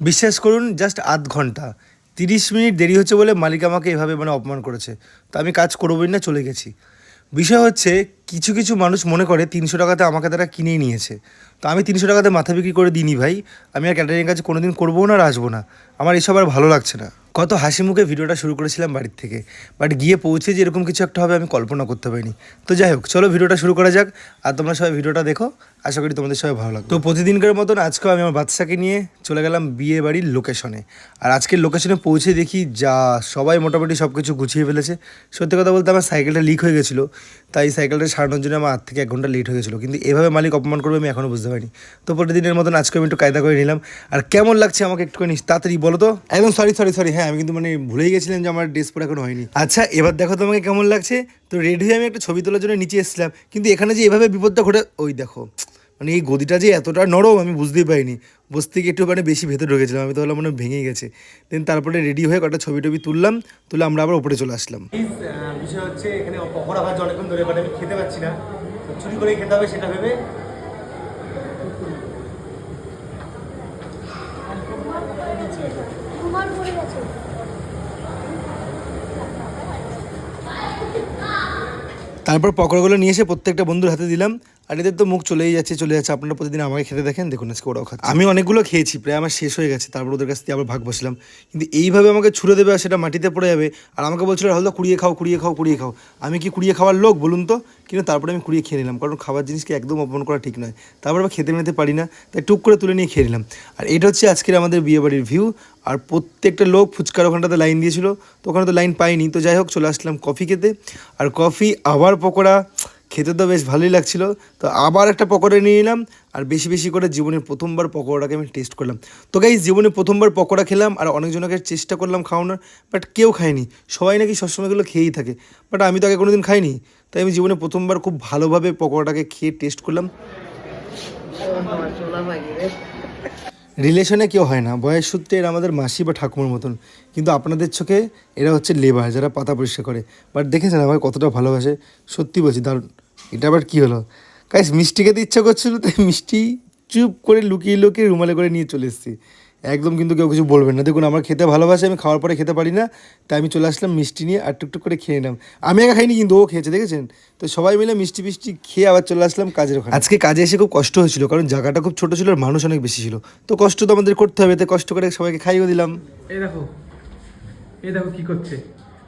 বিশ্বাস করুন জাস্ট আধ ঘন্টা 30 মিনিট দেরি হচ্ছে বলে মালিক আমাকে এভাবে অপমান করেছে। তো আমি কাজ করবোই না, চলে গেছি। বিষয় হচ্ছে কিছু কিছু মানুষ মনে করে 300 টাকাতে আমাকে তারা কিনেই নিয়েছে। তো আমি 300 টাকাতে মাথা বিক্রি করে দিইনি ভাই। আমি আর ক্যাটারিং কাজ কোনোদিন করবো না আর আসবো না। আমার এসব আর ভালো লাগছে না। কত হাসি মুখে ভিডিওটা শুরু করেছিলাম বাড়ির থেকে, বাট গিয়ে পৌঁছে যে এরকম কিছু একটা হবে আমি কল্পনা করতে পারিনি। তো যাই হোক, চলো ভিডিওটা শুরু করা যাক। আর তোমরা সবাই ভিডিওটা দেখো, আশা করি তোমাদের সবাই ভালো লাগবে। তো প্রতিদিনকার মতন আজকেও আমি আমার বাচ্চাকে নিয়ে চলে গেলাম বিয়ে বাড়ির লোকেশনে। আর আজকের লোকেশনে পৌঁছে দেখি যা সবাই মোটামুটি সব কিছু গুছিয়ে ফেলেছে। সত্যি কথা বলতে আমার সাইকেলটা লিক হয়ে গেছিলো, তাই সাইকেলটা সারানোর জন্য আমার 8 থেকে 1 ঘন্টা লেট হয়ে গেছিলো। কিন্তু এভাবে মালিক অপমান করবে আমি এখনও বুঝতে পারিনি। তো প্রতিদিনের মতন আজকে আমি একটু কায়দা করে নিলাম। আর কেমন লাগছে আমাকে একটুখানি তাড়াতাড়ি বলো তো। একদম সরি, হ্যাঁ আমি কিন্তু ভুলেই গেছিলাম যে আমার ড্রেস পরে এখনো হয়নি। আচ্ছা এবার দেখো তোমাকে কেমন লাগছে। তো রেডি হয়ে আমি একটা ছবি তোলার জন্য নিচে এসেছিলাম, কিন্তু এখানে যে এভাবে বিপদটা ঘটে, ওই দেখো এই গদিটা যে এতটা নরম আমি বুঝতেই পারিনি। বসতে গিয়ে একটু বেশি ভেতরে ঢুকেছিলাম, আমি তো ভাবলাম ভেঙে গেছে। দেন তারপরে রেডি হয়ে কটা ছবি টবি তুলে আমরা আবার উপরে চলে আসলাম। বিষয় হচ্ছে এখানে পকোড়া ভাজা অনেকক্ষণ ধরে, বাট আমি খেতে পাচ্ছি না, চুরি করে খেতে হবে সেটা ভেবে। তারপর পকোড়াগুলো নিয়ে এসে প্রত্যেকটা বন্ধুর হাতে দিলাম। আর এদের তো মুখ চলে যাচ্ছে। আপনারা প্রতিদিন আমাকে খেতে দেখেন, দেখুন আজকে ওরাও খাচ্ছে। আমি অনেকগুলো খেয়েছি, প্রায় আমার শেষ হয়ে গেছে। তারপর ওদের কাছ থেকে আবার ভাগ বসলাম, কিন্তু এইভাবে আমাকে ছুড়ে দেবে আর সেটা মাটিতে পড়ে যাবে। আর আমাকে বলছিল হয়তো কুড়িয়ে খাও। আমি কি কুড়িয়ে খাওয়ার লোক বলুন তো? কিন্তু তারপরে আমি কুড়িয়ে খেয়ে নিলাম, কারণ খাবার জিনিসকে একদম অপমান করা ঠিক নয়। তারপর আবার খেতে নিতে পারি না, তাই টুক করে তুলে নিয়ে খেয়ে নিলাম। আর এটা হচ্ছে আজকের আমাদের বিয়েবাড়ির ভিউ। আর প্রত্যেকটা লোক ফুচকার ওখানটাতে লাইন দিয়েছিল, তো ওখানে তো লাইন পাইনি। তো যাই হোক, চলে আসলাম কফি খেতে। আর কফি আবার পকোড়া খেতে তো বেশ ভালোই লাগছিলো। তো আবার একটা পকোড়া নিয়ে নিলাম, আর বেশি বেশি করে জীবনের প্রথমবার পকোড়াটাকে আমি টেস্ট করলাম। তো গাইস, জীবনে প্রথমবার পকোড়া খেলাম, আর অনেকজনকে চেষ্টা করলাম খাওয়ানোর, বাট কেউ খায়নি। সবাই নাকি সবসময়গুলো খেয়েই থাকে, বাট আমি তো আগে কোনোদিন খাইনি। তাই আমি জীবনে প্রথমবার খুব ভালোভাবে পকোড়াটাকে খেয়ে টেস্ট করলাম। রিলেশনে কেউ হয় না, বয়স সূত্রে এরা আমাদের মাসি বা ঠাকুমার মতন, কিন্তু আপনাদের চোখে এরা হচ্ছে লেবার যারা পাতা পরিষ্কার করে। বাট দেখেছেন আমার কতটা ভালোবাসে, সত্যি বলছি দারুণ। এটা আবার কী হলো গাইস, মিষ্টি খেতে ইচ্ছা করছিল, তাই মিষ্টি চুপ করে লুকিয়ে রুমালে করে নিয়ে চলে এসেছি। একদম কিন্তু কেউ কিছু বলবেন না। দেখুন আমার খেতে ভালোবাসে, আমি খাওয়ার পরে খেতে পারি না, তাই আমি চলে আসলাম মিষ্টি নিয়ে আর টুকটুক করে খেয়ে নিলাম। আমি একা খাইনি, কিন্তু ও খেয়েছে, দেখেছেন? তো সবাই মিলে মিষ্টি খেয়ে আবার চলে আসলাম কাজের ওখানে। আজকে কাজে এসে খুব কষ্ট হয়েছিল, কারণ জায়গাটা খুব ছোটো ছিল আর মানুষ অনেক বেশি ছিল। তো কষ্ট তো আমাদের করতে হবে, তাই কষ্ট করে সবাইকে খাইয়ে দিলাম। এই দেখো কি করছে।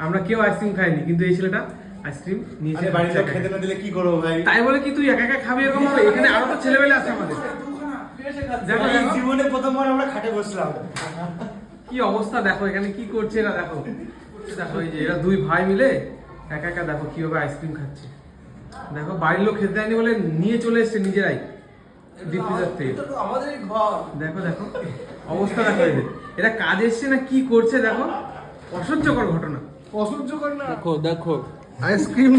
আমরা কেউ আইসক্রিম খাইনি, কিন্তু এই ছেলেটা আইসক্রিম নিয়েছে। বাড়িতে খেতে না দিলে কি করবো ভাই? তাই বলে কি তুই একা একা খাবি এরকম হবে? এখানে আরো তো ছেলেবেলা আছে আমাদের। জীবনে প্রথমবার আমরা খাটে বসলাম। কি অবস্থা দেখো, এখানে কি করছে এরা, দেখো এই যে এরা দুই ভাই মিলে একা একা দেখো কিভাবে আইসক্রিম খাচ্ছে। দেখো বাড়ির লোক খেতে দেয়নি বলে নিয়ে চলে এসছে নিজেরাই ডিপ ফ্রিজার থেকে। দেখো অবস্থা দেখো। এরা কাজ এসছে না কি করছে দেখো, অসহ্যকর ঘটনা। অসহ্যকর না, দেখো আইসক্রিম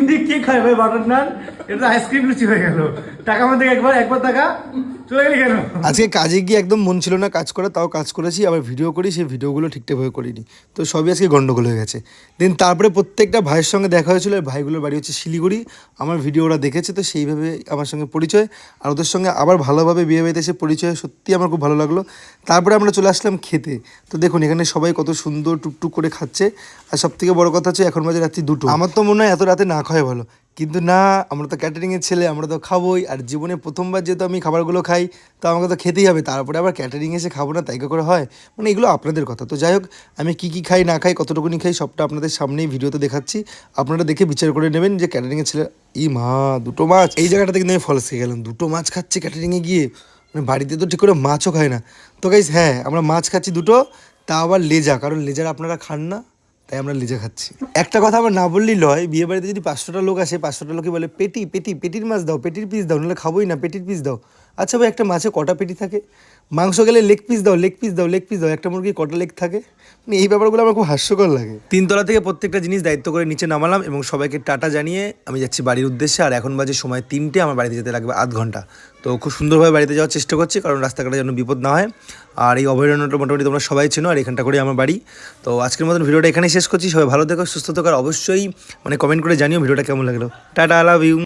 দিয়ে কে খায় ভাই বাটার নান? এটা আইসক্রিম লুচি হয়ে গেল। টাকা আমাদের একবার টাকা চলে গেলি কেন? আজকে কাজে গিয়ে একদম মন ছিল না কাজ করা, তাও কাজ করেছি। আবার ভিডিও করি, সেই ভিডিওগুলো ঠিকঠাকভাবে করিনি, তো সবই আজকে গন্ডগোল হয়ে গেছে। দেন তারপরে প্রত্যেকটা ভাইয়ের সঙ্গে দেখা হয়েছিল। ভাইগুলোর বাড়ি হচ্ছে শিলিগুড়ি। আমার ভিডিও ওরা দেখেছে, তো সেইভাবে আমার সঙ্গে পরিচয়। আর ওদের সঙ্গে আবার ভালোভাবে বিয়ে বাড়িতে এসে পরিচয়, সত্যি আমার খুব ভালো লাগলো। তারপরে আমরা চলে আসলাম খেতে। তো দেখুন এখানে সবাই কত সুন্দর টুকটুক করে খাচ্ছে। আর সবথেকে বড় কথা হচ্ছে এখন বাজে রাত্রি 2টো। আমার তো মনে হয় এত রাতে না খাওয়াই ভালো, কিন্তু না, আমরা তো ক্যাটারিংয়ের ছেলে, আমরা তো খাবোই। আর জীবনে প্রথমবার যেহেতু আমি খাবারগুলো খাই, তো আমাকে তো খেতেই হবে। তারপরে আবার ক্যাটারিং এসে খাবো না, তাই করে হয়? এগুলো আপনাদের কথা। তো যাই হোক, আমি কী খাই না খাই, কতটুকুনি খাই, সবটা আপনাদের সামনেই ভিডিওতে দেখাচ্ছি। আপনারা দেখে বিচার করে নেবেন যে ক্যাটারিংয়ের ছেলে মা 2টো মাছ। এই জায়গাটাতে কিন্তু আমি ফলস খেয়ে গেলাম, 2টো মাছ খাচ্ছে ক্যাটারিংয়ে গিয়ে। বাড়িতে তো ঠিক করে মাছও খায় না। তো গাইস হ্যাঁ, আমরা মাছ খাচ্ছি 2টো, তা আবার লেজা, কারণ লেজার আপনারা খান না, তাই আমরা লেজা খাচ্ছি। একটা কথা আমার না বললেই লয়, বিয়ে বাড়িতে যদি 500টা লোক আসে, 500টা লোকে বলে পেটির মাছ দাও, পেটির পিস দাও, নাহলে খাবোই না, পেটির পিস দাও। আচ্ছা ভাই, একটা মাছে কটা পেটি থাকে? মাংস গেলে লেগ পিস দাও। একটা মুরগি কটা লেগ থাকে? এই ব্যাপারগুলো আমার খুব হাস্যকর লাগে। 3তলা থেকে প্রত্যেকটা জিনিস দায়িত্ব করে নিচে নামালাম এবং সবাইকে টাটা জানিয়ে আমি যাচ্ছি বাড়ির উদ্দেশ্যে। আর এখন বাজে সময় 3টে, আমার বাড়িতে যেতে লাগবে আধ ঘন্টা। তো খুব সুন্দরভাবে বাড়িতে যাওয়ার চেষ্টা করছি, কারণ রাস্তাঘাটে যেন বিপদ না হয়। আর এই অভয়ারণ্যটা মোটামুটি তোমরা সবাই চেনো, আর এখানটা করে আমার বাড়ি। তো আজকের মতন ভিডিওটা এখানেই শেষ করছি। সবাই ভালো থেকো, সুস্থ থেকো, আর অবশ্যই কমেন্ট করে জানিও ভিডিওটা কেমন লাগলো। Tata, love you.